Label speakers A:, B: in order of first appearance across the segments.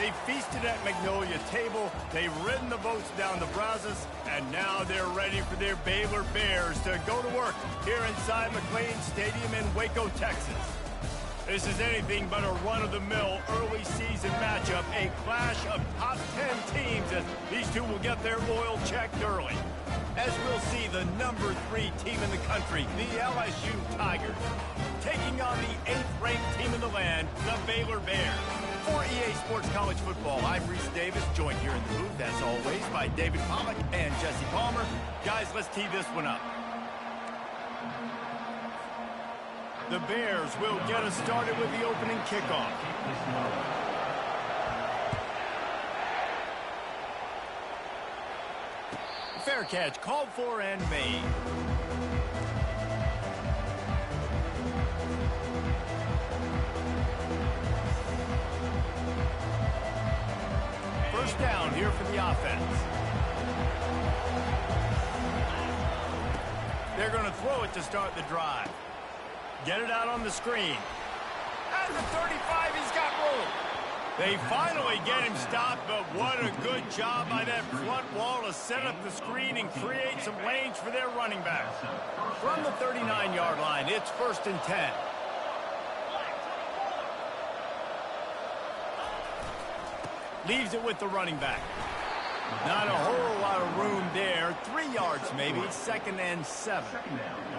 A: They feasted at Magnolia Table, they've ridden the boats down the Brazos, and now they're ready for their Baylor Bears to go to work here inside McLean Stadium in Waco, Texas. This is anything but a run-of-the-mill early season matchup, a clash of top 10 teams as these two will get their oil checked early. As we'll see the number 3 team in the country, the LSU Tigers, taking on the 8th-ranked team in the land, the Baylor Bears. For EA Sports College Football, I'm Reese Davis, joined here in the booth, as always, by David Pollack and Jesse Palmer. Guys, let's tee this one up. The Bears will get us started with the opening kickoff. Fair catch called for and made. First down here for the offense. They're going to throw it to start the drive. Get it out on the screen. At the 35, he's got room. They finally get him stopped, but what a good job by that front wall to set up the screen and create some lanes for their running back. From the 39-yard line, it's 1st and 10. Leaves it with the running back. Not a whole lot of room there. 3 yards maybe, 2nd and 7.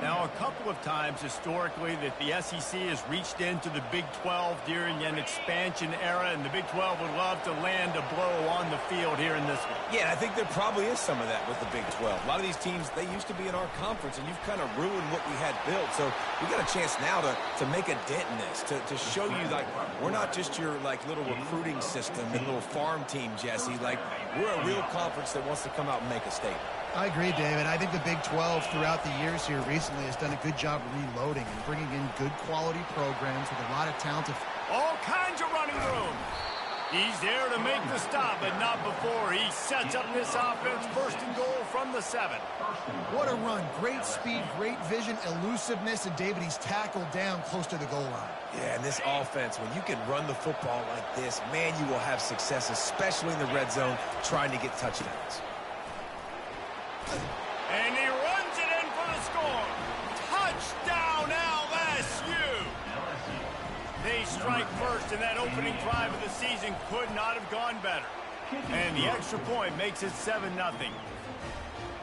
A: Now, a couple of times historically that the SEC has reached into the Big 12 during an expansion era, and the Big 12 would love to land a blow on the field here in this one.
B: Yeah, I think there probably is some of that with the Big 12. A lot of these teams, they used to be in our conference, and you've kind of ruined what we had built. So we got a chance now to make a dent in this, to show you, like, we're not just your, like, little recruiting system and little farm team, Jesse. Like, we're a real conference that wants to come out and make a statement.
C: I agree, David. I think the Big 12 throughout the years here recently has done a good job reloading and bringing in good quality programs with a lot of talented.
A: All kinds of running room. He's there to make the stop, but not before. He sets up this offense, 1st and goal from the 7.
C: What a run. Great speed, great vision, elusiveness, and David, he's tackled down close to the goal line.
B: Yeah, and this offense, when you can run the football like this, man, you will have success, especially in the red zone, trying to get touchdowns.
A: And he runs it in for the score. Touchdown, LSU. They strike first, and that opening drive of the season could not have gone better. And the extra point makes it 7-0.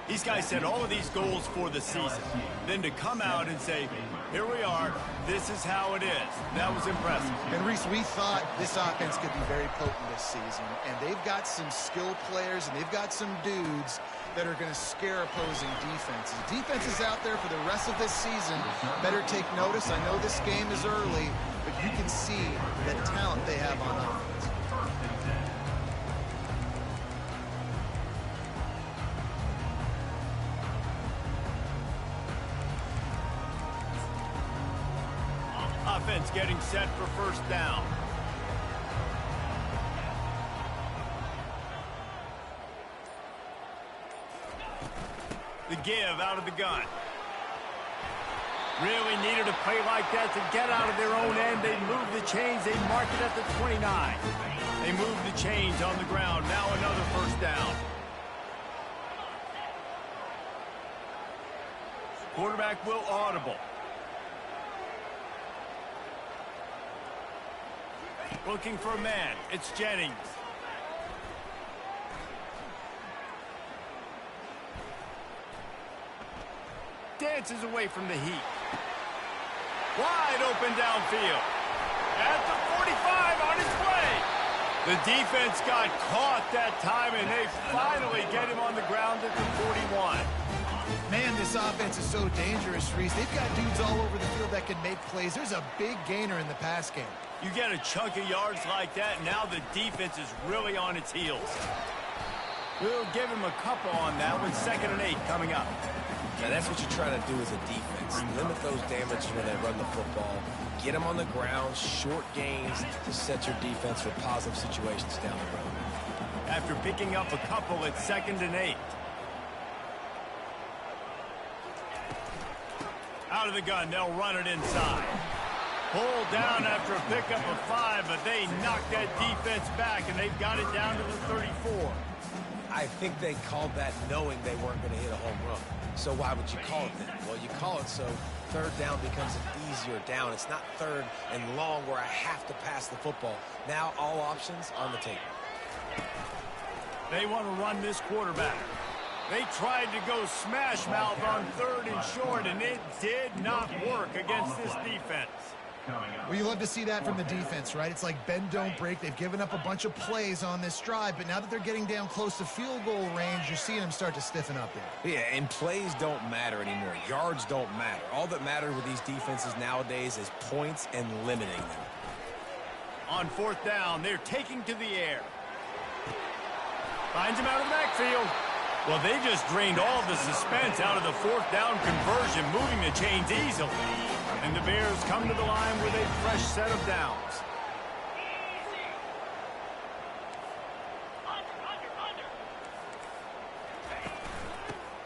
A: These guys set all of these goals for the season. Then to come out and say, here we are, this is how it is. That was impressive.
C: And Reese, we thought this offense could be very potent this season. And they've got some skilled players, and they've got some dudes that are going to scare opposing defenses. Defenses out there for the rest of this season better take notice. I know this game is early, but you can see the talent they have on offense.
A: Offense getting set for 1st down. The give out of the gun. Really needed a play like that to get out of their own end. They move the chains. They mark it at the 29. They move the chains on the ground. Now another 1st down. Quarterback will audible. Looking for a man. It's Jennings. Dances away from the heat. Wide open downfield. At the 45 on his way. The defense got caught that time, and they finally get him on the ground at the 41.
C: Man, this offense is so dangerous, Reese. They've got dudes all over the field that can make plays. There's a big gainer in the pass game.
A: You get a chunk of yards like that, and now the defense is really on its heels. We'll give him a couple on that with 2nd and 8 coming up.
B: Now, that's what you're trying to do as a defense. Limit those damages when they run the football. Get them on the ground, short gains to set your defense for positive situations down the road.
A: After picking up a couple at 2nd and 8. Out of the gun, they'll run it inside. Pulled down after a pickup of 5, but they knocked that defense back, and they've got it down to the 34.
B: I think they called that knowing they weren't going to hit a home run. So why would you call it then? Well, you call it so third down becomes an easier down. It's not third and long where I have to pass the football. Now all options on the table.
A: They want to run this quarterback. They tried to go smash mouth on 3rd and short, and it did not work against this defense.
C: Well, you love to see that from the defense, right? It's like bend, don't break. They've given up a bunch of plays on this drive, but now that they're getting down close to field goal range, you're seeing them start to stiffen up there.
B: Yeah, and plays don't matter anymore. Yards don't matter. All that matters with these defenses nowadays is points and limiting them.
A: On 4th down, they're taking to the air. Finds him out of the backfield. Well, they just drained all the suspense out of the 4th down conversion, moving the chains easily. And the Bears come to the line with a fresh set of downs.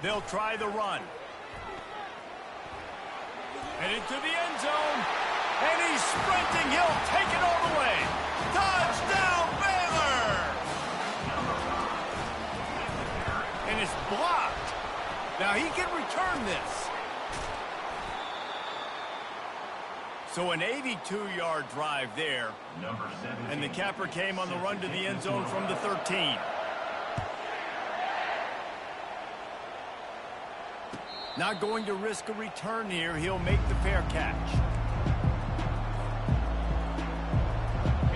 A: They'll try the run. Headed to the end zone. And he's sprinting. He'll take it all the way. Touchdown, Baylor! And it's blocked. Now he can return this. So an 82-yard drive there. And the capper came on the run to the end zone from the 13. Not going to risk a return here. He'll make the fair catch.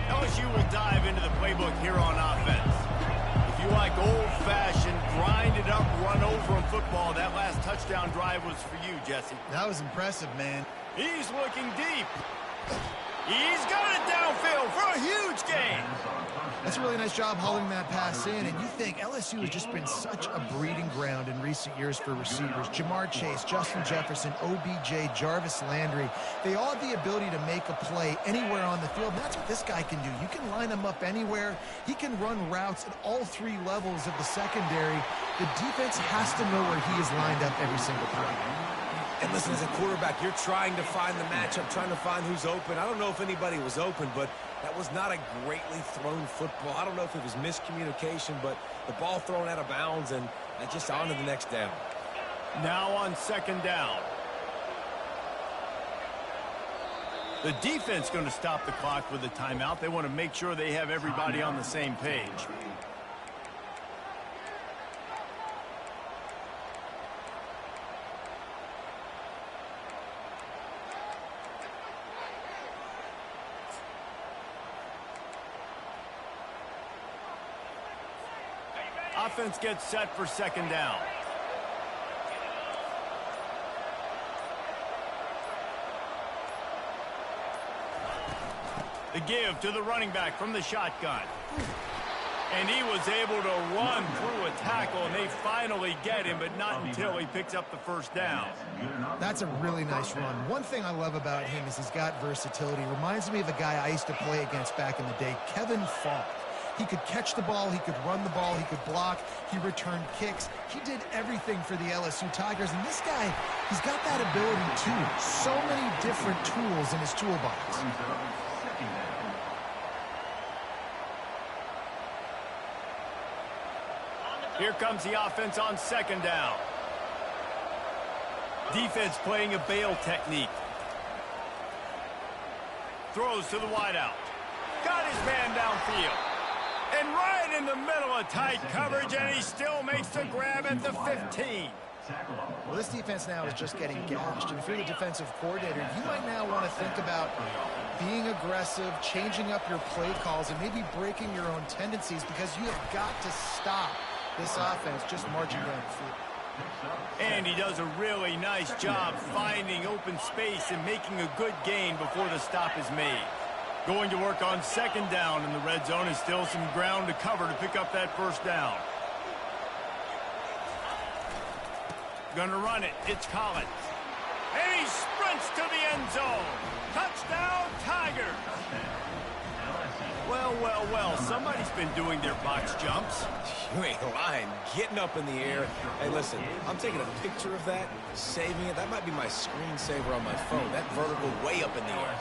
A: LSU will dive into the playbook here on offense. If you like old-fashioned, grind-it-up, run-over football, that last touchdown drive was for you, Jesse.
C: That was impressive, man.
A: He's looking deep. He's got it downfield for a huge gain.
C: That's a really nice job hauling that pass in, and you think LSU has just been such a breeding ground in recent years for receivers. Jamar Chase, Justin Jefferson, OBJ, Jarvis Landry. They all have the ability to make a play anywhere on the field, and that's what this guy can do. You can line him up anywhere. He can run routes at all 3 levels of the secondary. The defense has to know where he is lined up every single play.
B: And listen, as a quarterback, you're trying to find the matchup, trying to find who's open. I don't know if anybody was open, but that was not a greatly thrown football. I don't know if it was miscommunication, but the ball thrown out of bounds and just on to the next down.
A: Now on 2nd down. The defense going to stop the clock with a timeout. They want to make sure they have everybody on the same page. Offense gets set for 2nd down. The give to the running back from the shotgun. And he was able to run through a tackle, and they finally get him, but not until he picks up the 1st down.
C: That's a really nice run. One thing I love about him is he's got versatility. Reminds me of a guy I used to play against back in the day, Kevin Falk. He could catch the ball, he could run the ball, he could block, he returned kicks. He did everything for the LSU Tigers, and this guy, he's got that ability too. So many different tools in his toolbox.
A: Here comes the offense on 2nd down. Defense playing a bail technique. Throws to the wideout. Got his man downfield. And right in the middle of tight coverage, and he still makes the grab at the 15.
C: Well, this defense now is just getting gashed. And if you're the defensive coordinator, you might now want to think about being aggressive, changing up your play calls, and maybe breaking your own tendencies, because you have got to stop this offense just marching down the field.
A: And he does a really nice job finding open space and making a good gain before the stop is made. Going to work on 2nd down in the red zone, and still some ground to cover to pick up that 1st down. Gonna run it. It's Collins. And he sprints to the end zone. Touchdown, Tigers. Well, well, well. Somebody's been doing their box jumps.
B: You ain't lying. Getting up in the air. Hey, listen, I'm taking a picture of that, saving it. That might be my screensaver on my phone. That vertical way up in the air.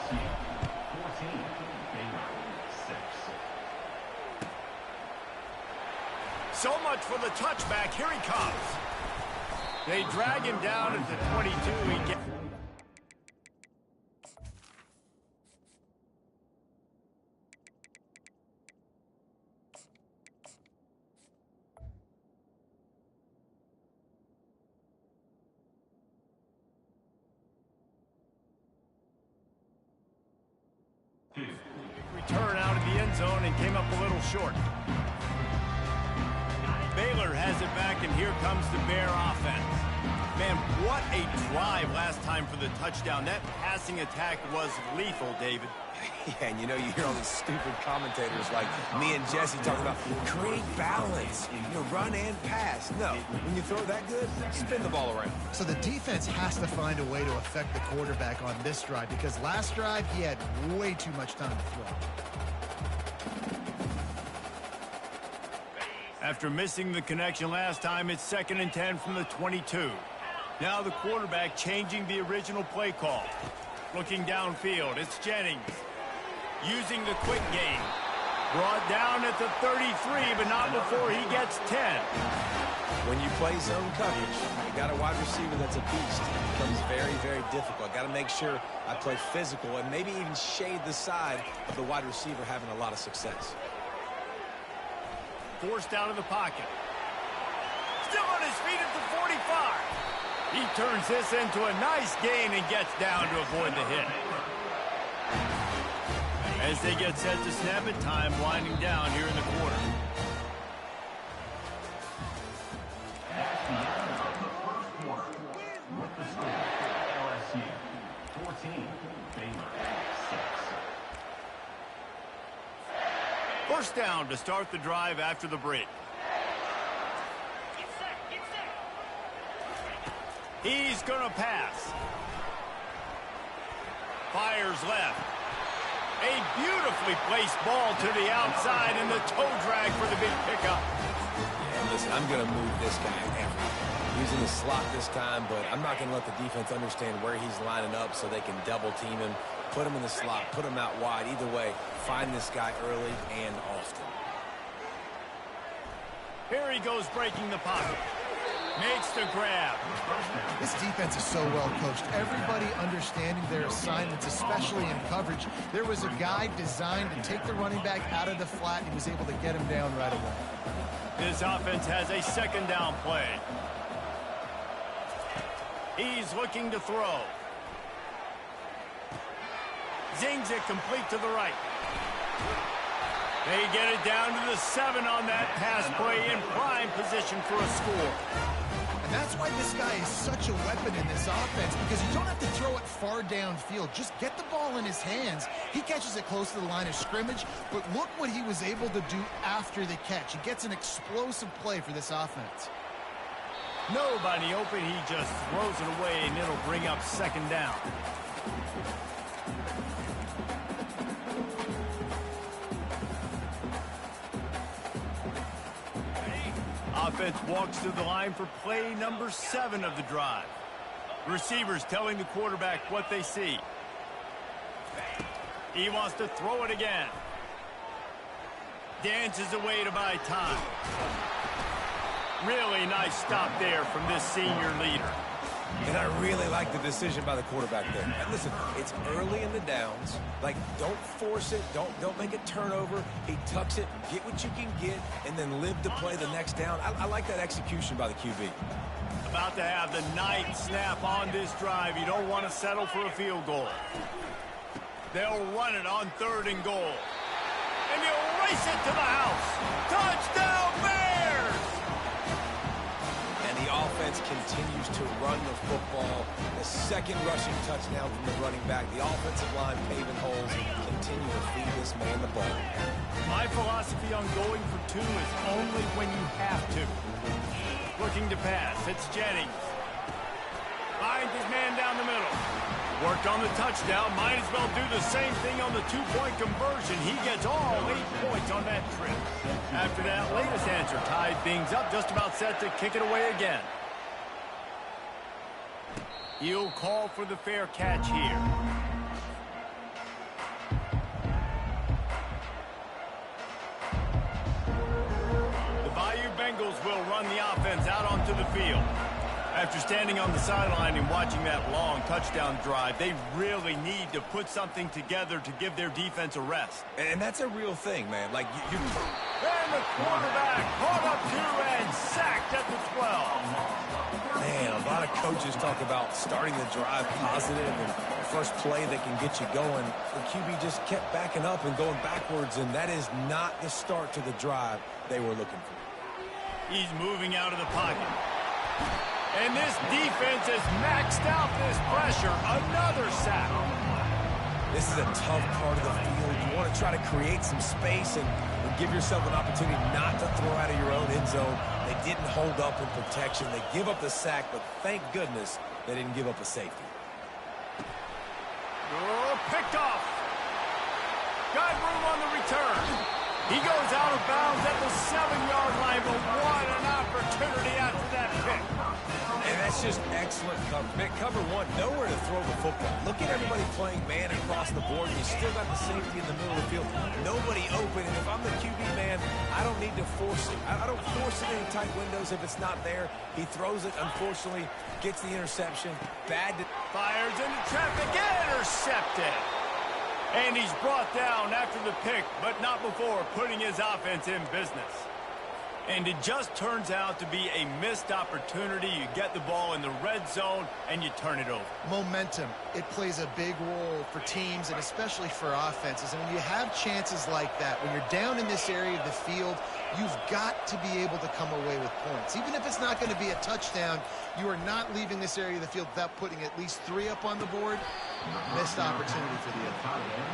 A: So much for the touchback. Here he comes. They drag him down at the 22. He gets... Return out of the end zone and came up a little short. Baylor has it back, and here comes the Bear offense. Man, what a drive last time for the touchdown. That passing attack was lethal, David.
B: Yeah, and you know, you hear all these stupid commentators like me and Jesse talking about create balance, you know, run and pass. No, when you throw that good, spin the ball around.
C: So the defense has to find a way to affect the quarterback on this drive, because last drive he had way too much time to throw.
A: After missing the connection last time, it's 2nd and 10 from the 22. Now the quarterback changing the original play call. Looking downfield, it's Jennings. Using the quick game. Brought down at the 33, but not before he gets 10.
B: When you play zone coverage, you got a wide receiver that's a beast. It becomes very, very difficult. Got to make sure I play physical and maybe even shade the side of the wide receiver having a lot of success.
A: Forced out of the pocket. Still on his feet at the 45. He turns this into a nice gain and gets down to avoid the hit. As they get set to snap it, time winding down here in the quarter. First down to start the drive after the break. He's going to pass. Fires left. A beautifully placed ball to the outside and the toe drag for the big pickup.
B: Yeah, listen, I'm going to move this guy everywhere. He's in the slot this time, but I'm not going to let the defense understand where he's lining up so they can double team him, put him in the slot, put him out wide. Either way, find this guy early and often.
A: Here he goes breaking the pocket. Makes the grab.
C: This defense is so well coached. Everybody understanding their assignments, especially in coverage. There was a guy designed to take the running back out of the flat, and he was able to get him down right away.
A: This offense has a 2nd down play. He's looking to throw. Zings it complete to the right. They get it down to the 7 on that pass play in prime position for a score.
C: And that's why this guy is such a weapon in this offense, because you don't have to throw it far downfield. Just get the ball in his hands. He catches it close to the line of scrimmage, but look what he was able to do after the catch. He gets an explosive play for this offense.
A: Nobody open, he just throws it away, and it'll bring up 2nd down. Offense walks to the line for play number 7 of the drive. Receivers telling the quarterback what they see. He wants to throw it again. Dances away to buy time. Really nice stop there from this senior leader.
B: And I really like the decision by the quarterback there. And listen, it's early in the downs. Like, don't force it. Don't make a turnover. He tucks it, get what you can get, and then live to play the next down. I like that execution by the QB.
A: About to have the ninth snap on this drive. You don't want to settle for a field goal. They'll run it on 3rd and goal. And he'll race it to the house. Touchdown, Bears!
B: And the offense continues to run the football. The 2nd rushing touchdown from the running back. The offensive line paving holes and continue to feed this man the ball.
A: My philosophy on going for 2 is only when you have to. Looking to pass. It's Jennings. Finds his man down the middle. Worked on the touchdown. Might as well do the same thing on the 2-point conversion. He gets all 8 points on that trip. After that latest answer ties break things up, just about set to kick it away again. He'll call for the fair catch here. The Bayou Bengals will run the offense out onto the field. After standing on the sideline and watching that long touchdown drive, they really need to put something together to give their defense a rest.
B: And that's a real thing, man. Like, you
A: And the quarterback caught up to and sacked at the 12.
B: Man, a lot of coaches talk about starting the drive positive and the first play that can get you going. The QB just kept backing up and going backwards, and that is not the start to the drive they were looking for.
A: He's moving out of the pocket. And this defense has maxed out this pressure. Another sack.
B: This is a tough part of the field. You want to try to create some space and give yourself an opportunity not to throw out of your own end zone. They didn't hold up in protection. They give up the sack, but thank goodness they didn't give up a safety.
A: Oh, picked off. Got room on the return. He goes out of bounds at the 7-yard line, but what an opportunity after that pick.
B: And that's just excellent cover. Man, cover one, nowhere to throw the football. Look at everybody playing man across the board. You still got the safety in the middle of the field. Nobody open. And if I'm the QB, man, I don't need to force it. I don't force it in tight windows if it's not there. He throws it, unfortunately, gets the interception.
A: Fires into traffic, intercepted. And he's brought down after the pick, but not before putting his offense in business. And it just turns out to be a missed opportunity. You get the ball in the red zone, and you turn it over.
C: Momentum. It plays a big role for teams and especially for offenses. And when you have chances like that, when you're down in this area of the field, you've got to be able to come away with points. Even if it's not going to be a touchdown, you are not leaving this area of the field without putting at least 3 up on the board. Missed opportunity for the other team.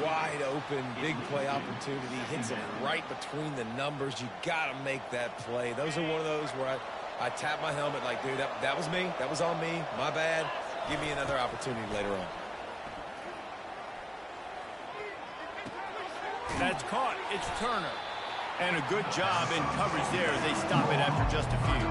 B: Wide open, big play opportunity. Hits him right between the numbers. You got to make that play. Those are one of those where I tap my helmet like, dude, that was me. That was on me. My bad. Give me another opportunity later on.
A: That's caught. It's Turner. And a good job in coverage there. They stop it after just a few.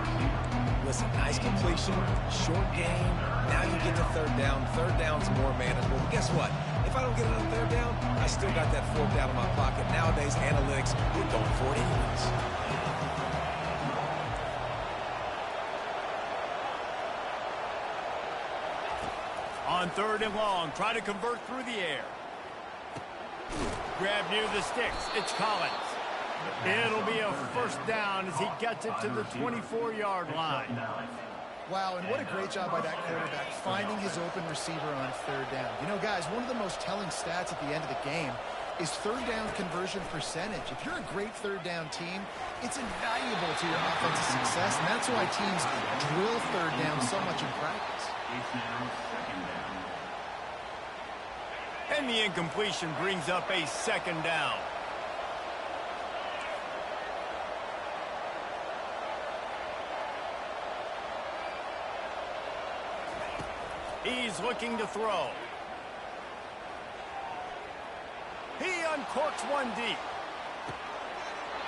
B: Listen, nice completion, short game. Now you get to third down. Third down's more manageable. But guess what? If I don't get another third down, I still got that 4th down in my pocket. Nowadays, analytics, we're going for it anyways.
A: On 3rd and long, try to convert through the air. Grab near the sticks. It's Collins. It'll be a 1st down as he gets it to the 24-yard line.
C: Wow, and what a great job by that quarterback, finding his open receiver on 3rd down. You know, guys, one of the most telling stats at the end of the game is 3rd down conversion percentage. If you're a great 3rd down team, it's invaluable to your offensive success, and that's why teams drill 3rd down so much in practice.
A: And the incompletion brings up a 2nd down. He's looking to throw. He uncorks one deep.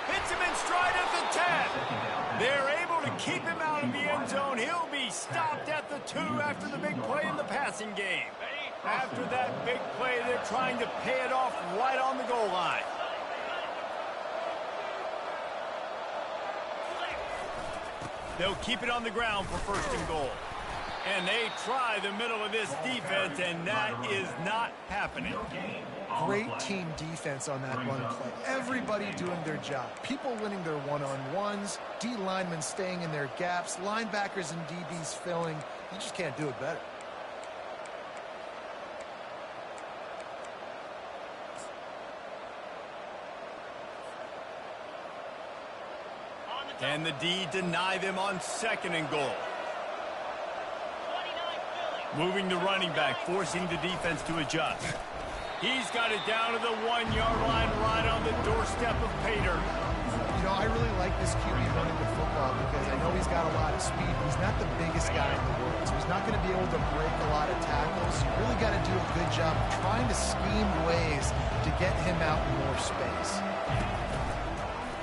A: Hits him in stride at the 10. They're able to keep him out of the end zone. He'll be stopped at the 2 after the big play in the passing game. After that big play, they're trying to pay it off right on the goal line. They'll keep it on the ground for 1st and goal. And they try the middle of this defense, and that is not happening.
C: Great team defense on that run play. Everybody doing their job. People winning their one-on-ones, D linemen staying in their gaps, linebackers and DBs filling. You just can't do it better.
A: Can the D deny them on 2nd and goal? Moving the running back, forcing the defense to adjust. He's got it down to the 1-yard line right on the doorstep of Pater.
C: You know, I really like this QB running the football because I know he's got a lot of speed. He's not the biggest guy in the world, so he's not going to be able to break a lot of tackles. You really got to do a good job of trying to scheme ways to get him out in more space.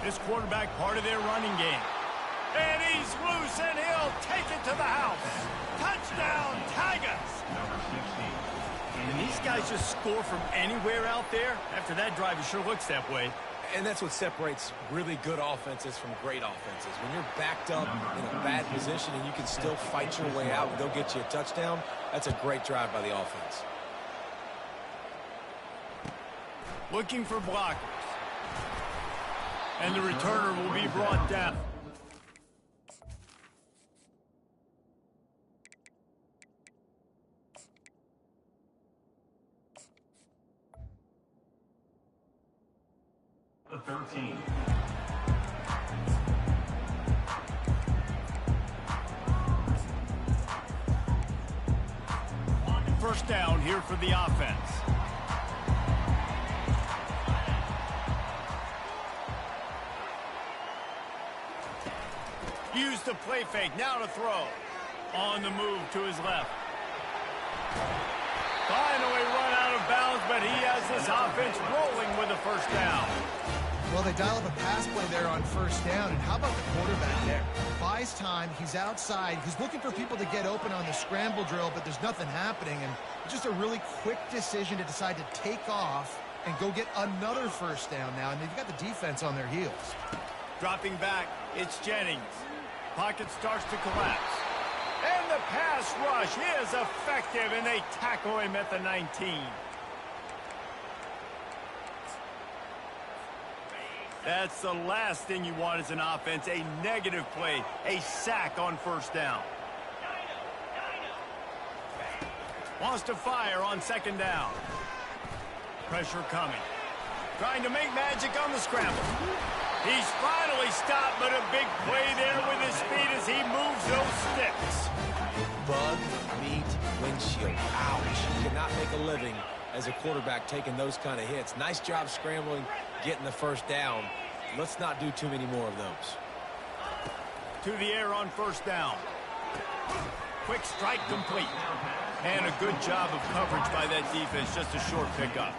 A: This quarterback part of their running game. And he's loose, and he'll take it to the house. Touchdown, Tigers! And these guys just score from anywhere out there? After that drive, it sure looks that way.
B: And that's what separates really good offenses from great offenses. When you're backed up in a bad position and you can still fight your way out and go get you a touchdown, that's a great drive by the offense.
A: Looking for blockers. And the returner will be brought down.
D: The 13.
A: First down here for the offense. Use the play fake, now to throw. On the move to his left. Finally run out of bounds, but he has this offense rolling with a first down.
C: Well, they dial up a pass play there on first down, and how about the quarterback there? Buys time, he's outside, he's looking for people to get open on the scramble drill, but there's nothing happening, and just a really quick decision to decide to take off and go get another first down now, and they've got the defense on their heels.
A: Dropping back, it's Jennings. Pocket starts to collapse. And the pass rush is effective, and they tackle him at the 19. That's the last thing you want as an offense, a negative play, a sack on first down. Wants to fire on second down. Pressure coming. Trying to make magic on the scramble. He's finally stopped, but a big play there with his speed as he moves those sticks.
B: Bug, meat, windshield. Ouch. You cannot make a living as a quarterback taking those kind of hits. Nice job scrambling, getting the first down. Let's not do too many more of those.
A: To the air on first down. Quick strike complete. And a good job of coverage by that defense, just a short pickup.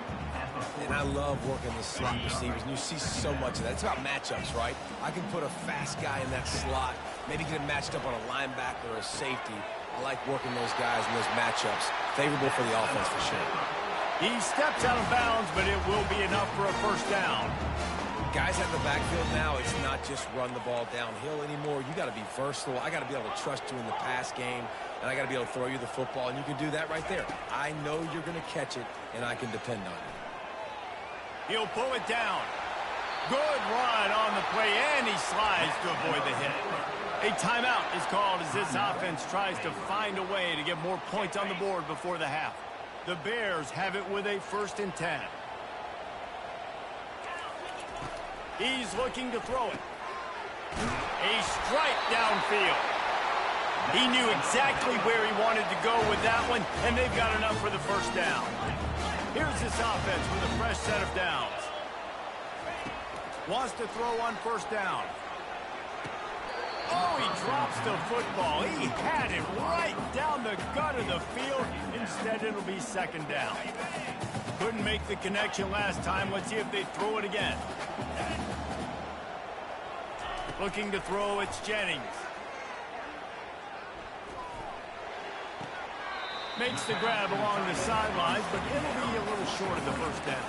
B: And I love working the slot receivers, and you see so much of that. It's about matchups, right? I can put a fast guy in that slot, maybe get him matched up on a linebacker or a safety. I like working those guys in those matchups. Favorable for the offense for sure.
A: He steps out of bounds, but it will be enough for a first down.
B: Guys at the backfield now, it's not just run the ball downhill anymore. You got to be versatile. I got to be able to trust you in the pass game, and I got to be able to throw you the football, and you can do that right there. I know you're going to catch it, and I can depend on it.
A: He'll pull it down. Good run on the play, and he slides to avoid the hit. A timeout is called as this offense tries to find a way to get more points on the board before the half. The Bears have it with a 1st and 10. He's looking to throw it. A strike downfield. He knew exactly where he wanted to go with that one, and they've got enough for the first down. Here's this offense with a fresh set of downs. Wants to throw on first down. Oh, he drops the football. He had it right down the gut of the field. Instead, it'll be second down. Couldn't make the connection last time. Let's see if they throw it again. Looking to throw, it's Jennings. Makes the grab along the sidelines, but it'll be a little short of the first down.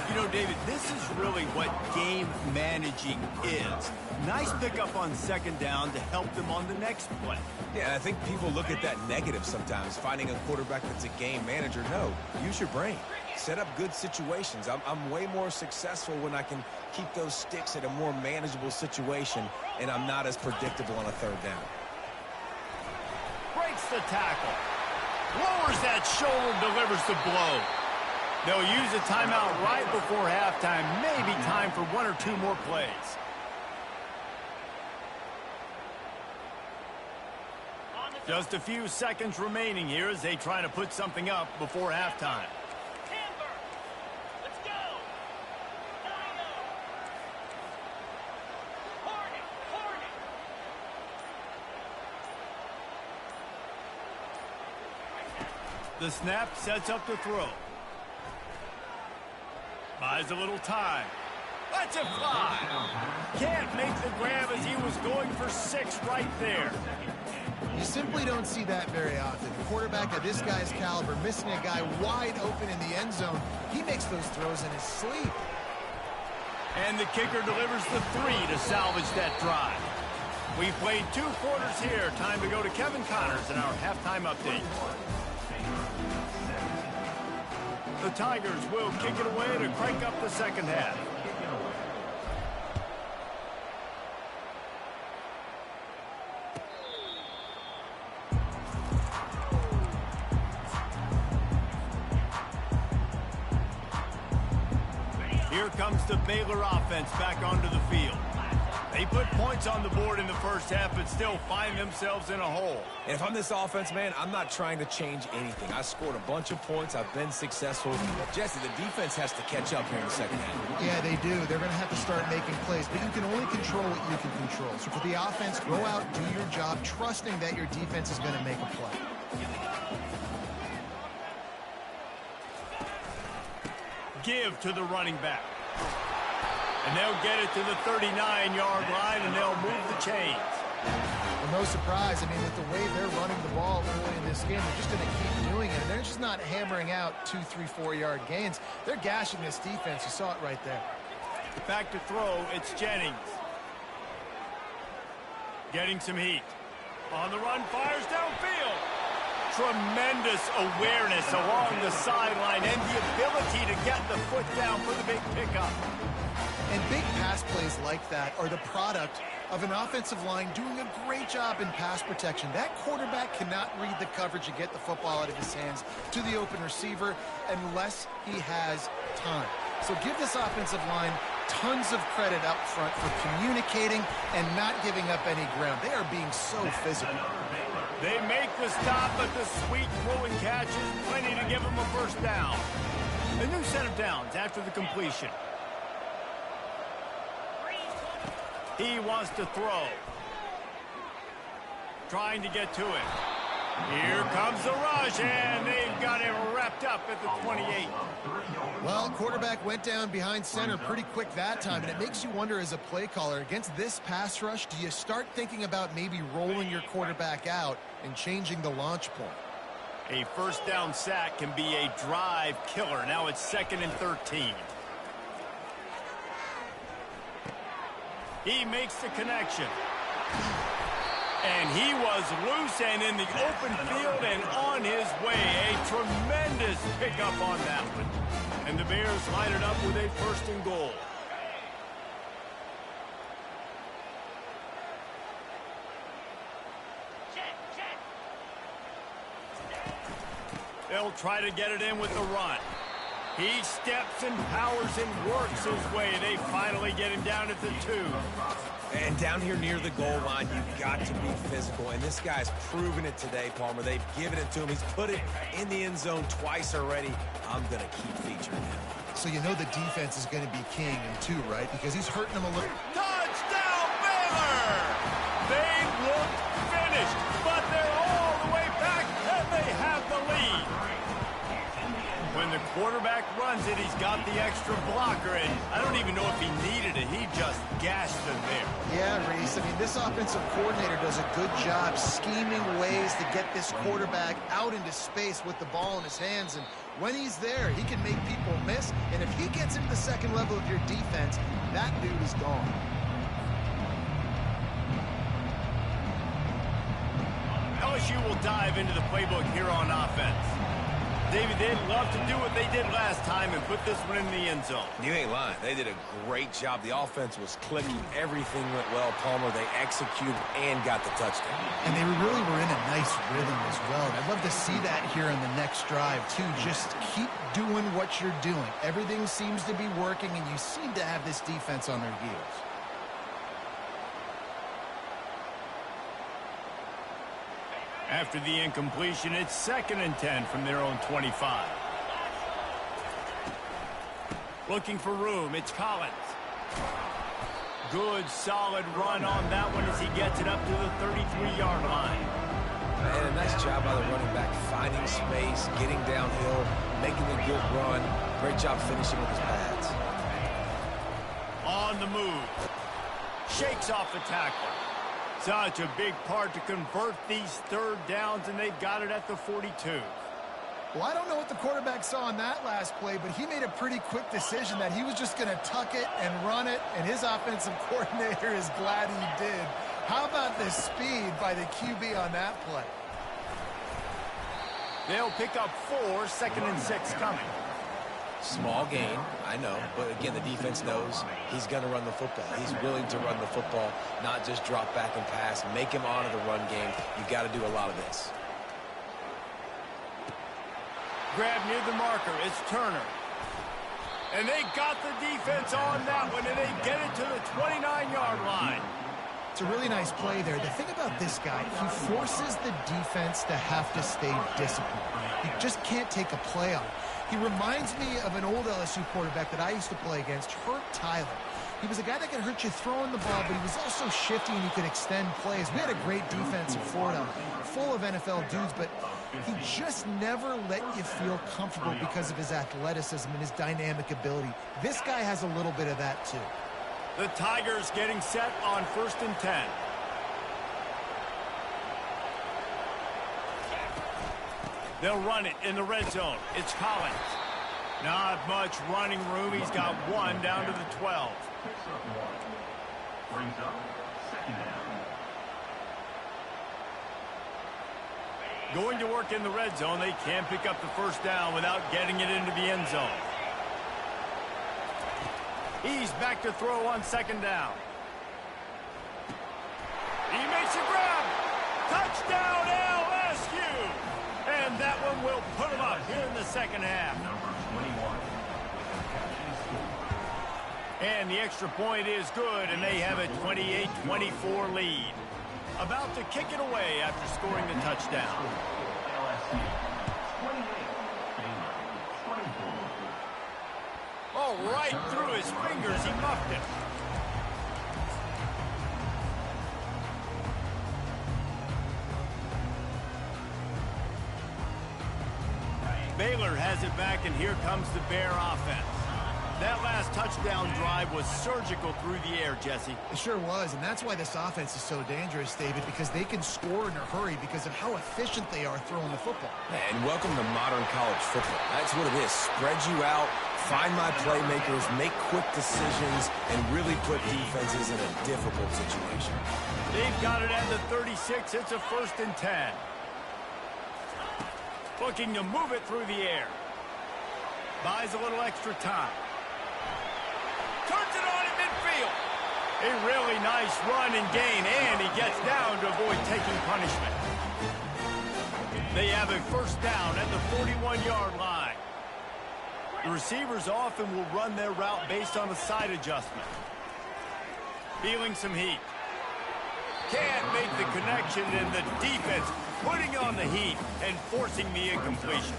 A: You know, David, this is really what game managing is. Nice pickup on second down to help them on the next play.
B: Yeah, I think people look at that negative sometimes, finding a quarterback that's a game manager. No, use your brain. Set up good situations. I'm way more successful when I can keep those sticks at a more manageable situation, and I'm not as predictable on a third down.
A: Breaks the tackle. Lowers that shoulder, delivers the blow. They'll use a timeout right before halftime. Maybe time for 1 or 2 more plays. Just a few seconds remaining here as they try to put something up before halftime.
D: Let's go.
A: The snap sets up to throw. Buys a little time. Let's it fly. Can't make the grab as he was going for 6 right there.
C: You simply don't see that very often. A quarterback of this guy's caliber missing a guy wide open in the end zone. He makes those throws in his sleep.
A: And the kicker delivers the 3 to salvage that drive. We played 2 quarters here. Time to go to Kevin Connors in our halftime update. The Tigers will kick it away to crank up the second half. Here comes the Baylor offense back onto the field. They put points on the board in the first half, but still find themselves in a hole.
B: And if I'm this offense, man, I'm not trying to change anything. I scored a bunch of points. I've been successful. Jesse, the defense has to catch up here in the second half.
C: Yeah, they do. They're going to have to start making plays, but you can only control what you can control. So for the offense, go out, do your job, trusting that your defense is going to make a play.
A: Give to the running back. And they'll get it to the 39-yard line, and they'll move the chains.
C: Well, no surprise. I mean, with the way they're running the ball early in this game, they're just going to keep doing it. And they're just not hammering out 2, 3, 4-yard gains. They're gashing this defense. You saw it right there.
A: Back to throw, it's Jennings. Getting some heat. On the run, fires downfield. Tremendous awareness along the sideline and the ability to get the foot down for the big pickup.
C: And big pass plays like that are the product of an offensive line doing a great job in pass protection. That quarterback cannot read the coverage and get the football out of his hands to the open receiver unless he has time. So give this offensive line tons of credit up front for communicating and not giving up any ground. They are being so physical.
A: They make the stop, but the sweet throw and catch is plenty to give them a first down. A new set of downs after the completion. He wants to throw. Trying to get to it. Here comes the rush, and they've got him wrapped up at the 28.
C: Well, quarterback went down behind center pretty quick that time, and it makes you wonder as a play caller, against this pass rush, do you start thinking about maybe rolling your quarterback out and changing the launch point?
A: A first down sack can be a drive killer. Now it's 2nd and 13. He makes the connection. And he was loose and in the open field and on his way. A tremendous pickup on that one. And the Bears line it up with a 1st and goal. They'll try to get it in with the run. He steps and powers and works his way. They finally get him down at the 2.
B: And down here near the goal line, you've got to be physical. And this guy's proven it today, Palmer. They've given it to him. He's put it in the end zone twice already. I'm going to keep featuring him.
C: So you know the defense is going to be king in 2, right? Because he's hurting them a little.
A: Touchdown, Baylor! They look finished, but they're all the way back, and they have the lead. When the quarterback runs it, he's got the extra blocker, and I don't even know if he needed it. He just gashed them there.
C: Yeah, Reese. I mean, this offensive coordinator does a good job scheming ways to get this quarterback out into space with the ball in his hands. And when he's there, he can make people miss. And if he gets into the second level of your defense, that dude is gone.
A: LSU will dive into the playbook here on offense. David, they'd love to do what they did last time and put this one in the end zone.
B: You ain't lying. They did a great job. The offense was clicking. Everything went well, Palmer. They executed and got the touchdown.
C: And they really were in a nice rhythm as well. And I'd love to see that here in the next drive, too. Just keep doing what you're doing. Everything seems to be working, and you seem to have this defense on their heels.
A: After the incompletion, it's 2nd and 10 from their own 25. Looking for room, it's Collins. Good, solid run on that one as he gets it up to the 33-yard line.
B: And a nice job by the running back, finding space, getting downhill, making a good run. Great job finishing with his pads.
A: on the move. Shakes off the tackler. Such a big part to convert these third downs, and they've got it at the 42.
C: Well, I don't know what the quarterback saw on that last play, but he made a pretty quick decision that he was just going to tuck it and run it, and his offensive coordinator is glad he did. How about the speed by the QB on that play?
A: They'll pick up 4, 2nd and 6 coming.
B: Small gain, I know, but again, the defense knows he's going to run the football. He's willing to run the football, not just drop back and pass, make him honor the run game. You got to do a lot of this.
A: Grab near the marker. It's Turner. And they got the defense on that one, and they get it to the 29-yard line.
C: It's a really nice play there. The thing about this guy, he forces the defense to have to stay disciplined. He just can't take a play on. He reminds me of an old LSU quarterback that I used to play against, Hurt Tyler. He was a guy that could hurt you throwing the ball, but he was also shifty and he could extend plays. We had a great defense in Florida, full of NFL dudes, but he just never let you feel comfortable because of his athleticism and his dynamic ability. This guy has a little bit of that too.
A: The Tigers getting set on 1st and 10. They'll run it in the red zone. It's Collins. Not much running room. He's got 1 down to the 12.
D: Brings up 2nd down.
A: Going to work in the red zone. They can't pick up the 1st down without getting it into the end zone. He's back to throw on 2nd down. He makes a grab. Touchdown LSU. And that one will put him up here in the 2nd half.
D: Number 21.
A: And the extra point is good, and they have a 28-24 lead. About to kick it away after scoring the touchdown.
D: LSU 28. Baylor 24.
A: Oh, right through his fingers, he muffed it. Baylor has it back, and here comes the Bear offense. That last touchdown drive was surgical through the air, Jesse.
C: It sure was, and that's why this offense is so dangerous, David, because they can score in a hurry because of how efficient they are throwing the football.
B: And welcome to modern college football. That's what it is. Spread you out, find my playmakers, make quick decisions, and really put defenses in a difficult situation.
A: They've got it at the 36. It's a 1st and 10. Looking to move it through the air. Buys a little extra time. Turns it on in midfield. A really nice run and gain, and he gets down to avoid taking punishment. They have a 1st down at the 41-yard line. The receivers often will run their route based on a side adjustment. Feeling some heat. Can't make the connection, and the defense putting on the heat and forcing the incompletion.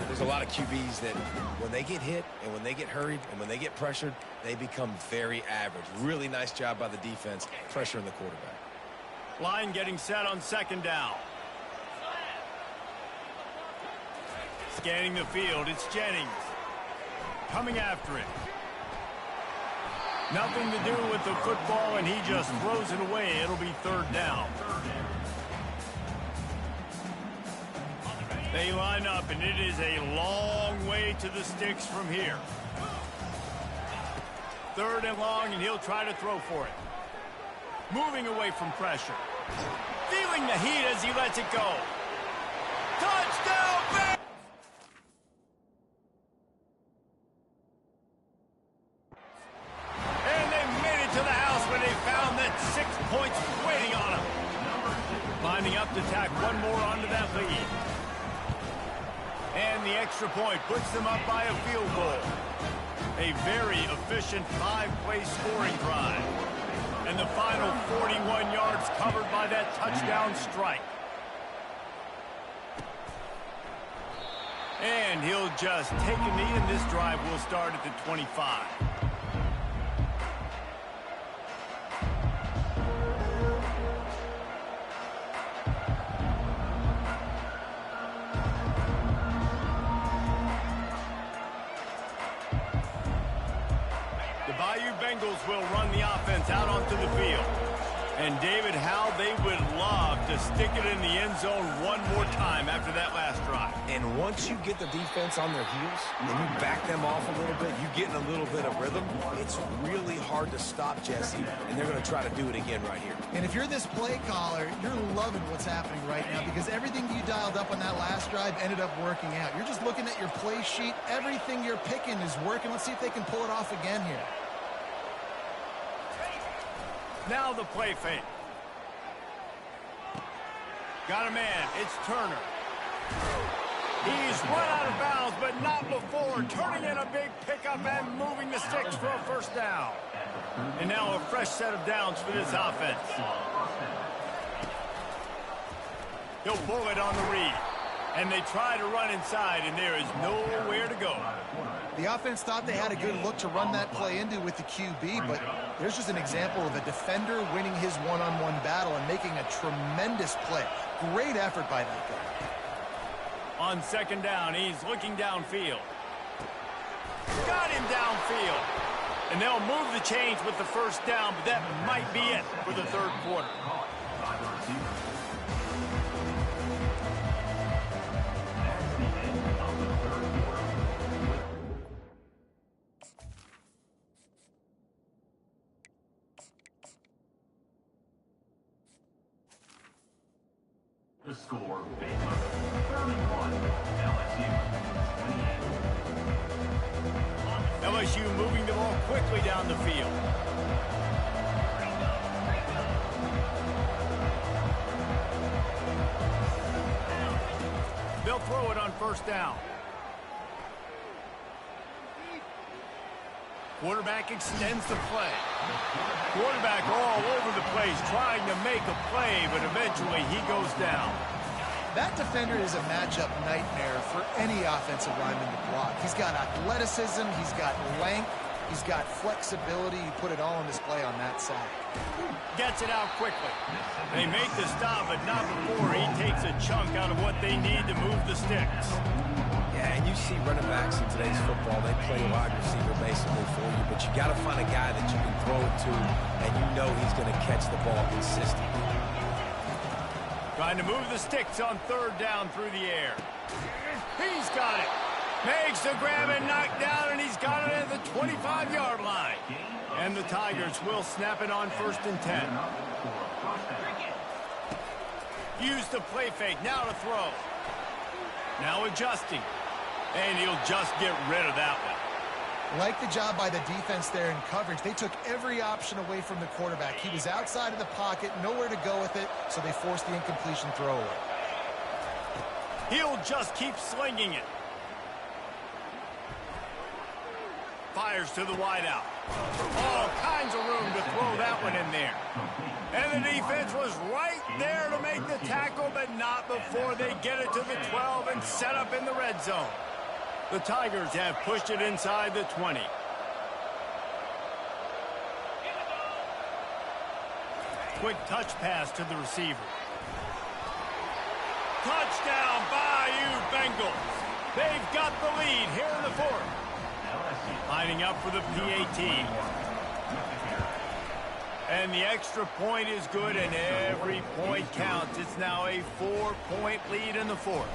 B: There's a lot of QBs that when they get hit and when they get hurried and when they get pressured, they become very average. Really nice job by the defense pressuring the quarterback.
A: Line getting set on 2nd down. Scanning the field, it's Jennings. Coming after it. Nothing to do with the football, and he just throws it away. It'll be 3rd down. They line up, and it is a long way to the sticks from here. 3rd and long, and he'll try to throw for it. Moving away from pressure. Feeling the heat as he lets it go. Touchdown, Bears! And they made it to the house when they found that 6 points waiting on them. Lining up to tack one more onto that lead. And the extra point puts them up by a field goal. A very efficient 5-play scoring drive. And the final 41 yards covered by that touchdown strike. And he'll just take a knee, and this drive will start at the 25. Bengals will run the offense out onto the field. And, David, how they would love to stick it in the end zone one more time after that last drive.
B: And once you get the defense on their heels and you back them off a little bit, you get in a little bit of rhythm, it's really hard to stop, Jesse, and they're going to try to do it again right here.
C: And if you're this play caller, you're loving what's happening right now because everything you dialed up on that last drive ended up working out. You're just looking at your play sheet. Everything you're picking is working. Let's see if they can pull it off again here.
A: Now the play fake. Got a man. It's Turner. He's run out of bounds, but not before. Turning in a big pickup and moving the sticks for a first down. And now a fresh set of downs for this offense. He'll pull it on the read. And they try to run inside, and there is nowhere to go.
C: The offense thought they had a good look to run that play into with the QB, but there's just an example of a defender winning his one-on-one battle and making a tremendous play. Great effort by that guy.
A: On second down, he's looking downfield. Got him downfield. And they'll move the chains with the first down, but that might be it for the third quarter.
D: The score, Baylor 31, LSU 28.
A: LSU moving the ball quickly down the field. They'll throw it on first down. Quarterback extends the play. Quarterback all over the place trying to make a play, but eventually he goes down.
C: That defender is a matchup nightmare for any offensive lineman to block. He's got athleticism, he's got length, he's got flexibility. You put it all on display on that side.
A: Gets it out quickly. They make the stop, but not before he takes a chunk out of what they need to move the sticks.
B: Yeah, and you see running backs in today's football, they play wide receiver basically for you, but you got to find a guy that you can throw it to, and you know he's going to catch the ball consistently.
A: Trying to move the sticks on third down through the air. He's got it. Makes the grab and knock down, and he's got it at the 25-yard line. And the Tigers will snap it on 1st and 10. Use the play fake. Now to throw. Now adjusting. And he'll just get rid of that one.
C: Like the job by the defense there in coverage. They took every option away from the quarterback. He was outside of the pocket, nowhere to go with it, so they forced the incompletion throw away.
A: He'll just keep slinging it. Fires to the wideout. All kinds of room to throw that one in there. And the defense was right there to make the tackle, but not before they get it to the 12 and set up in the red zone. The Tigers have pushed it inside the 20. Quick touch pass to the receiver. Touchdown, Bayou Bengals. They've got the lead here in the fourth. Lining up for the PAT. And the extra point is good, and every point counts. It's now a 4-point lead in the fourth.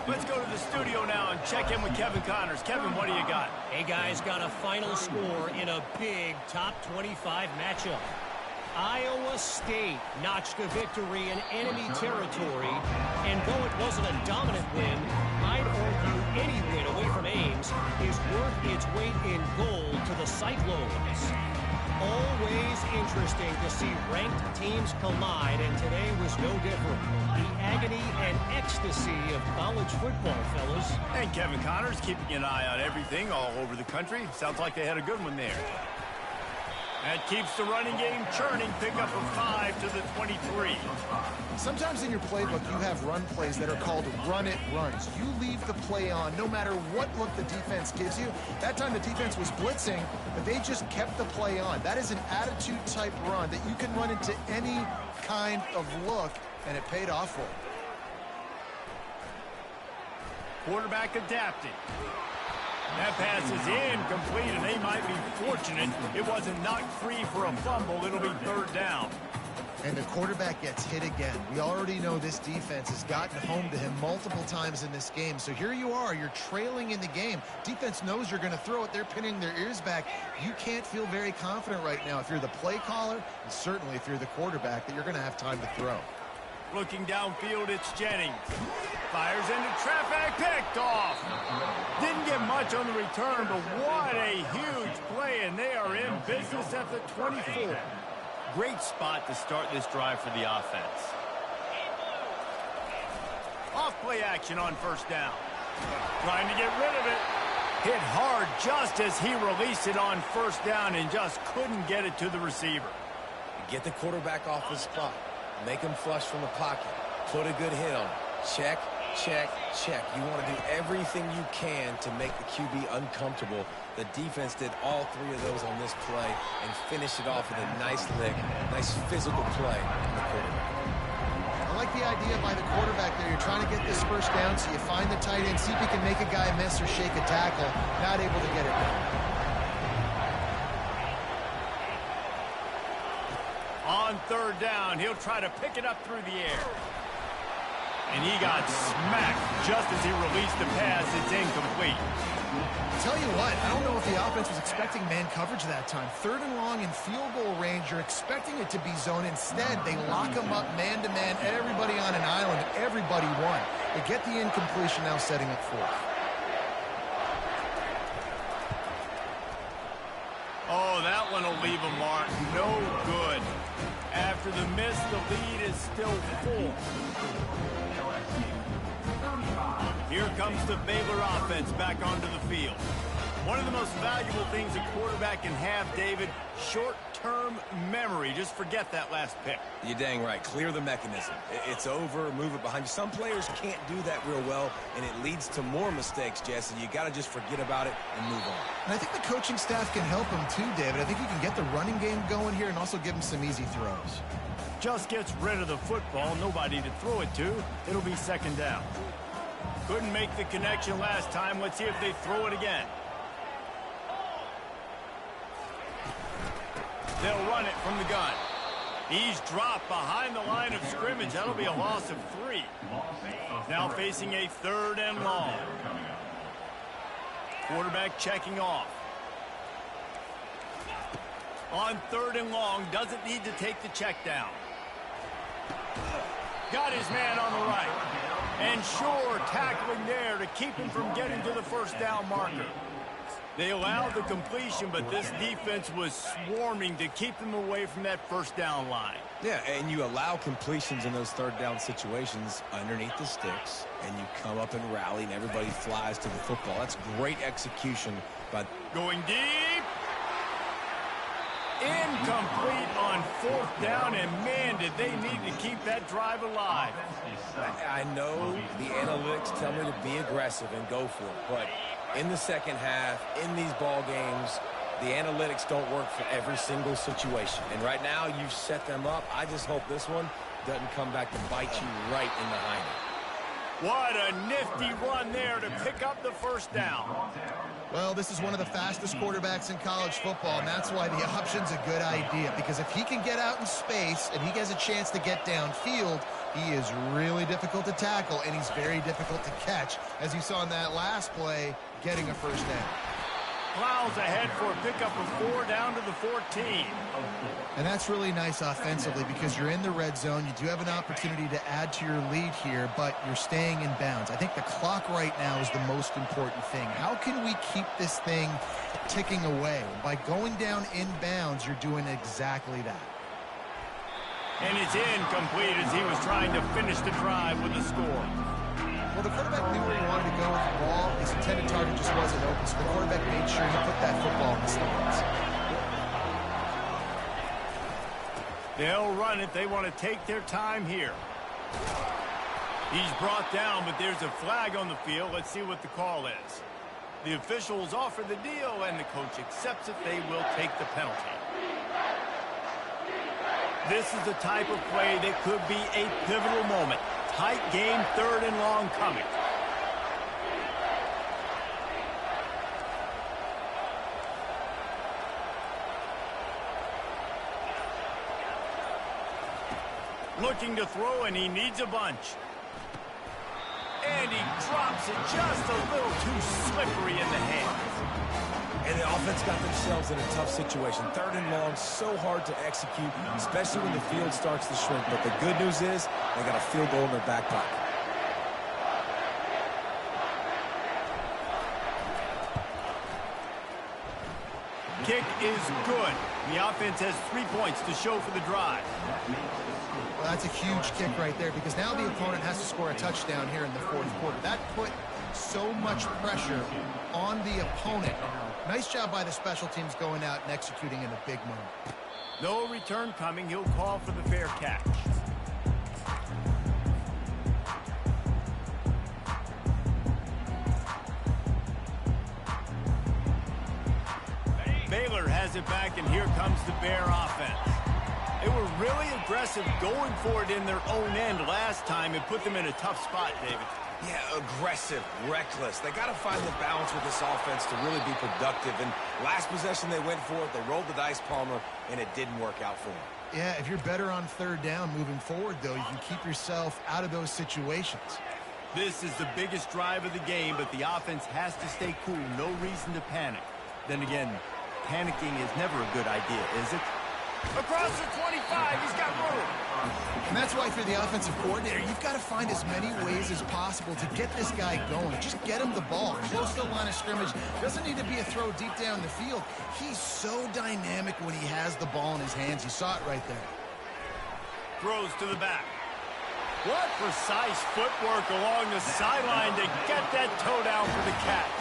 A: Let's go to the studio now and check in with Kevin Connors. Kevin, what do you got?
E: Hey, guys, got a final score in a big top 25 matchup. Iowa State notched a victory in enemy territory, and though it wasn't a dominant win, I'd argue any win away from Ames is worth its weight in gold to the Cyclones. Always interesting to see ranked teams collide, and today was no different. The agony and ecstasy of college football, fellas.
A: And Kevin Connors keeping an eye on everything all over the country. Sounds like they had a good one there. That keeps the running game churning. Pick up a 5 to the 23.
C: Sometimes in your playbook, you have run plays that are called run-it runs. You leave the play on no matter what look the defense gives you. That time the defense was blitzing, but they just kept the play on. That is an attitude-type run that you can run into any kind of look, and it paid off for you.
A: Quarterback adapting. That pass is incomplete, and they might be fortunate it wasn't knocked free for a fumble. It'll be third down.
C: And the quarterback gets hit again. We already know this defense has gotten home to him multiple times in this game. So here you are, you're trailing in the game. Defense knows you're going to throw it. They're pinning their ears back. You can't feel very confident right now if you're the play caller, and certainly if you're the quarterback, that you're going to have time to throw.
A: Looking downfield, it's Jennings. Fires into traffic, picked off. Didn't get much on the return, but what a huge play, and they are in business at the 24. Great spot to start this drive for the offense. Off play action on first down. Trying to get rid of it. Hit hard just as he released it on first down and just couldn't get it to the receiver.
B: Get the quarterback off his spot. Make him flush from the pocket. Put a good hit on him. Check, check, check. You want to do everything you can to make the QB uncomfortable. The defense did all three of those on this play and finished it off with a nice lick, nice physical play on the quarterback.
C: I like the idea by the quarterback there. You're trying to get this first down, so you find the tight end, see if you can make a guy miss or shake a tackle. Not able to get it done.
A: On third down, he'll try to pick it up through the air. And he got smacked just as he released the pass. It's incomplete.
C: Tell you what, I don't know if the offense was expecting man coverage that time. Third and long in field goal range, you're expecting it to be zone. Instead, they lock him up man-to-man, everybody on an island, and everybody won. They get the incompletion, now setting up fourth.
A: Oh, that one will leave a mark. No good. After the miss, the lead is still full. Here comes the Baylor offense back onto the field. One of the most valuable things a quarterback can have, David, short-term memory. Just forget that last pick.
B: You're dang right. Clear the mechanism. It's over, move it behind you. Some players can't do that real well, and it leads to more mistakes, Jesse. You got to just forget about it and move on.
C: And I think the coaching staff can help him too, David. I think you can get the running game going here and also give him some easy throws.
A: Just gets rid of the football, nobody to throw it to. It'll be second down. Couldn't make the connection last time. Let's see if they throw it again. They'll run it from the gun. He's dropped behind the line of scrimmage. That'll be a loss of 3. Now facing a third and long. Quarterback checking off. On third and long, doesn't need to take the check down. Got his man on the right. And sure, tackling there to keep him from getting to the first down marker. They allowed the completion, but this defense was swarming to keep them away from that first down line.
B: Yeah, and you allow completions in those third down situations underneath the sticks, and you come up and rally, and everybody flies to the football. That's great execution. But
A: going deep. Incomplete on fourth down, and man, did they need to keep that drive alive.
B: I know the analytics tell me to be aggressive and go for it, but in the second half, in these ball games, the analytics don't work for every single situation. And right now, you've set them up. I just hope this one doesn't come back to bite you right in the hind.
A: What a nifty run there to pick up the first down.
C: Well, this is one of the fastest quarterbacks in college football, and that's why the option's a good idea. Because if he can get out in space and he has a chance to get downfield, he is really difficult to tackle, and he's very difficult to catch. As you saw in that last play, getting a first down.
A: Plows ahead for a pickup of 4 down to the 14.
C: And that's really nice offensively because you're in the red zone. You do have an opportunity to add to your lead here, but you're staying in bounds. I think the clock right now is the most important thing. How can we keep this thing ticking away? By going down in bounds, you're doing exactly that.
A: And it's incomplete as he was trying to finish the drive with a score.
C: Well, the quarterback knew where he wanted to go with the ball. His intended target just wasn't open, so the quarterback made sure he put that football in the stands.
A: They'll run it. They want to take their time here. He's brought down, but there's a flag on the field. Let's see what the call is. The officials offer the deal, and the coach accepts it. They will take the penalty. This is the type of play that could be a pivotal moment. Tight game, third and long coming. Looking to throw, and he needs a bunch. And he drops it just a little too slippery in the hands.
B: And the offense got themselves in a tough situation. 3rd and long, so hard to execute, especially when the field starts to shrink. But the good news is they got a field goal in their back pocket.
A: Kick is good. The offense has 3 points to show for the drive.
C: Well, that's a huge kick right there because now the opponent has to score a touchdown here in the 4th quarter. That put so much pressure on the opponent. Nice job by the special teams going out and executing in a big moment.
A: No return coming. He'll call for the fair catch. Baylor has it back, and here comes the Bear offense. They were really aggressive going for it in their own end last time. It put them in a tough spot, David.
B: Yeah, aggressive, reckless. They got to find the balance with this offense to really be productive. And last possession they went for it. They rolled the dice, Palmer, and it didn't work out for them.
C: Yeah, if you're better on 3rd down moving forward, though, you can keep yourself out of those situations.
A: This is the biggest drive of the game, but the offense has to stay cool. No reason to panic. Then again, panicking is never a good idea, is it? Across the 25, he's got room.
C: And that's why for the offensive coordinator, you've got to find as many ways as possible to get this guy going. Just get him the ball. Close to the line of scrimmage. Doesn't need to be a throw deep down the field. He's so dynamic when he has the ball in his hands. You saw it right there.
A: Throws to the back. What precise footwork along the sideline to get that toe down for the catch.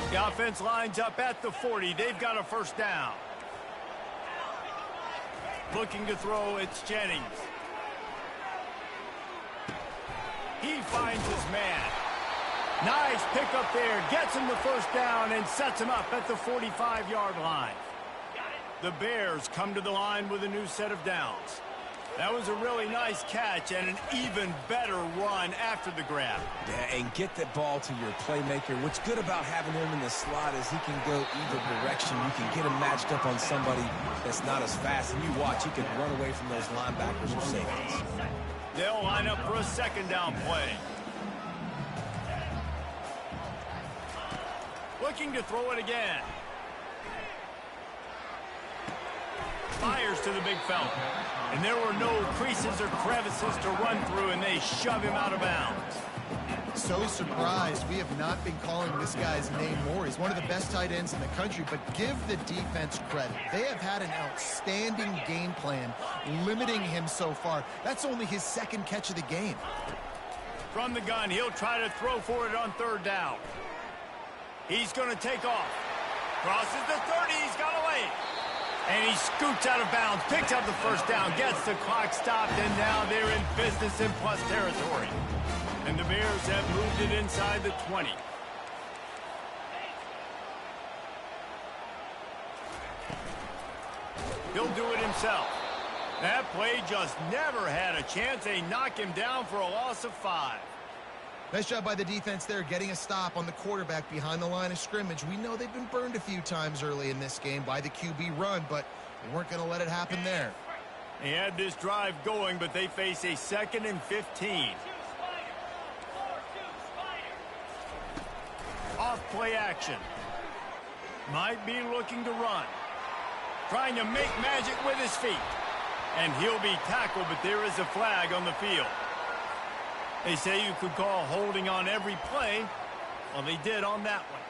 A: The offense lines up at the 40. They've got a 1st down. Looking to throw, it's Jennings. He finds his man. Nice pick up there. Gets him the 1st down and sets him up at the 45-yard line. The Bears come to the line with a new set of downs. That was a really nice catch and an even better run after the grab.
B: Yeah, and get that ball to your playmaker. What's good about having him in the slot is he can go either direction. You can get him matched up on somebody that's not as fast. And you watch, he can run away from those linebackers or safeties.
A: They'll line up for a 2nd down play. Looking to throw it again. Fires to the big fella. And there were no creases or crevices to run through, and they shove him out of bounds.
C: So surprised we have not been calling this guy's name more. He's one of the best tight ends in the country, but give the defense credit. They have had an outstanding game plan limiting him so far. That's only his 2nd catch of the game.
A: From the gun, he'll try to throw for it on 3rd down. He's going to take off. Crosses the 30. He's got away. And he scoots out of bounds, picks up the 1st down, gets the clock stopped, and now they're in business in plus territory. And the Bears have moved it inside the 20. He'll do it himself. That play just never had a chance. They knock him down for a loss of 5.
C: Nice job by the defense there, getting a stop on the quarterback behind the line of scrimmage. We know they've been burned a few times early in this game by the QB run, but they weren't going to let it happen there.
A: They had this drive going, but they face a 2nd and 15. Off play action. Might be looking to run. Trying to make magic with his feet. And he'll be tackled, but there is a flag on the field. They say you could call holding on every play. Well, they did on that one.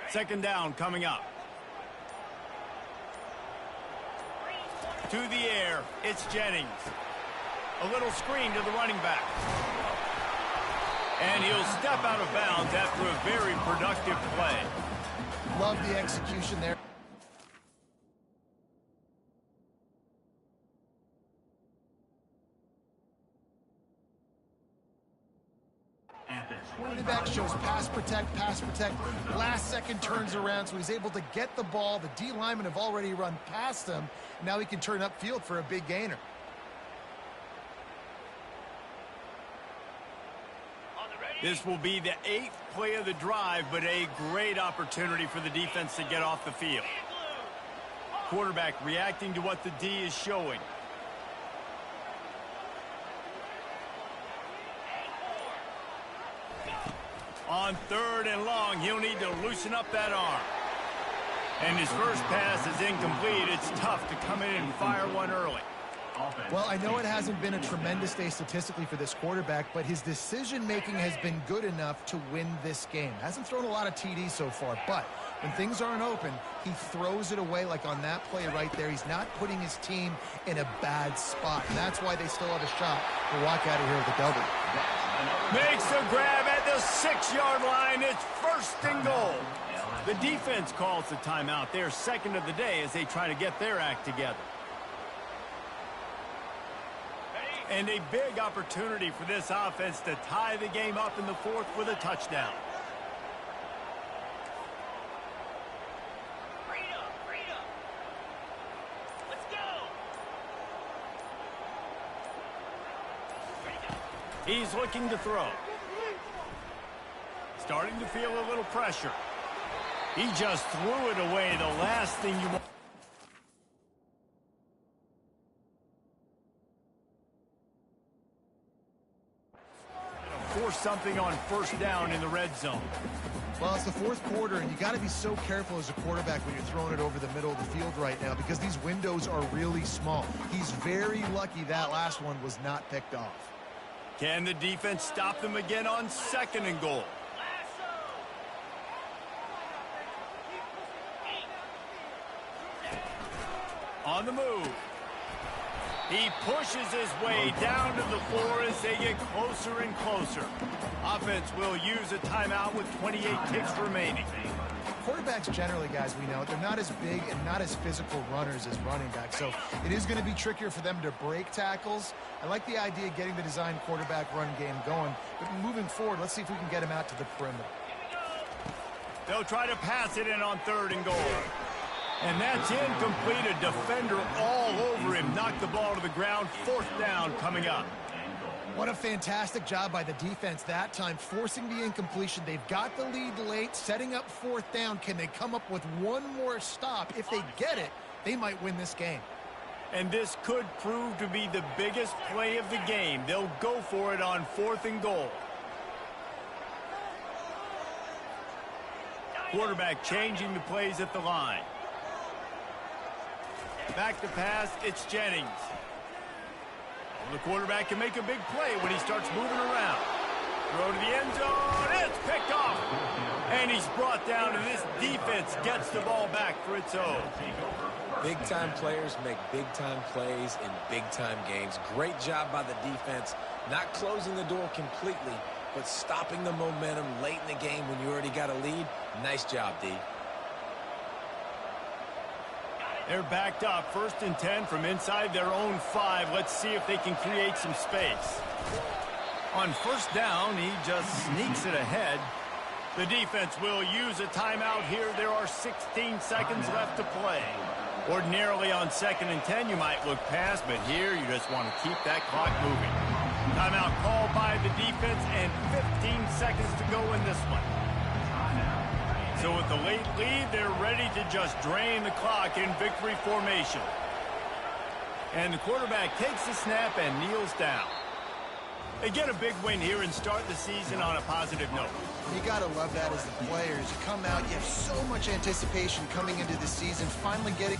A: Second down coming up. To the air, it's Jennings. A little screen to the running back. And he'll step out of bounds after a very productive play.
C: Love the execution there. Running back shows pass protect. Last second turns around, so he's able to get the ball. The D linemen have already run past him, Now he can turn upfield for a big gainer.
A: This will be the 8th play of the drive, but a great opportunity for the defense to get off the field. Quarterback reacting to what the D is showing. On 3rd and long, he'll need to loosen up that arm. And his first pass is incomplete. It's tough to come in and fire one early.
C: Well, I know it hasn't been a tremendous day statistically for this quarterback, but his decision-making has been good enough to win this game. Hasn't thrown a lot of TDs so far, but when things aren't open, he throws it away like on that play right there. He's not putting his team in a bad spot, and that's why they still have a shot to walk out of here with a double.
A: Makes the grab at the 6-yard line. It's 1st and goal. The defense calls the timeout. They're second of the day as they try to get their act together. And a big opportunity for this offense to tie the game up in the 4th with a touchdown.
D: Let's go.
A: He's looking to throw. Starting to feel a little pressure. He just threw it away. The last thing you want. Force something on 1st down in the red zone.
C: Well, it's the 4th quarter, and you got to be so careful as a quarterback when you're throwing it over the middle of the field right now because these windows are really small. He's very lucky that last one was not picked off.
A: Can the defense stop them again on 2nd and goal? On the move. He pushes his way down to the floor as they get closer and closer. Offense will use a timeout with 28 ticks remaining.
C: Quarterbacks generally, guys, we know, they're not as big and not as physical runners as running backs, so it is going to be trickier for them to break tackles. I like the idea of getting the design quarterback run game going, but moving forward, let's see if we can get him out to the perimeter.
A: They'll try to pass it in on 3rd and goal. And that's incomplete. A defender all over him. Knocked the ball to the ground. 4th down coming up.
C: What a fantastic job by the defense that time, forcing the incompletion. They've got the lead late, setting up 4th down. Can they come up with one more stop? If they get it, they might win this game.
A: And this could prove to be the biggest play of the game. They'll go for it on 4th and goal. Quarterback changing the plays at the line. Back to pass, it's Jennings. The quarterback can make a big play when he starts moving around. Throw to the end zone, it's picked off. And he's brought down, and this defense gets the ball back for its own.
B: Big-time players make big-time plays in big-time games. Great job by the defense, not closing the door completely, but stopping the momentum late in the game when you already got a lead. Nice job, D.
A: They're backed up, 1st and 10 from inside their own 5. Let's see if they can create some space. On 1st down, he just sneaks it ahead. The defense will use a timeout here. There are 16 seconds left to play. Ordinarily on 2nd and 10, you might look past, but here you just want to keep that clock moving. Timeout called by the defense and 15 seconds to go in this one. So with the late lead, they're ready to just drain the clock in victory formation. And the quarterback takes the snap and kneels down. They get a big win here and start the season on a positive note.
C: You got to love that as the players. You come out, you have so much anticipation coming into the season, finally getting...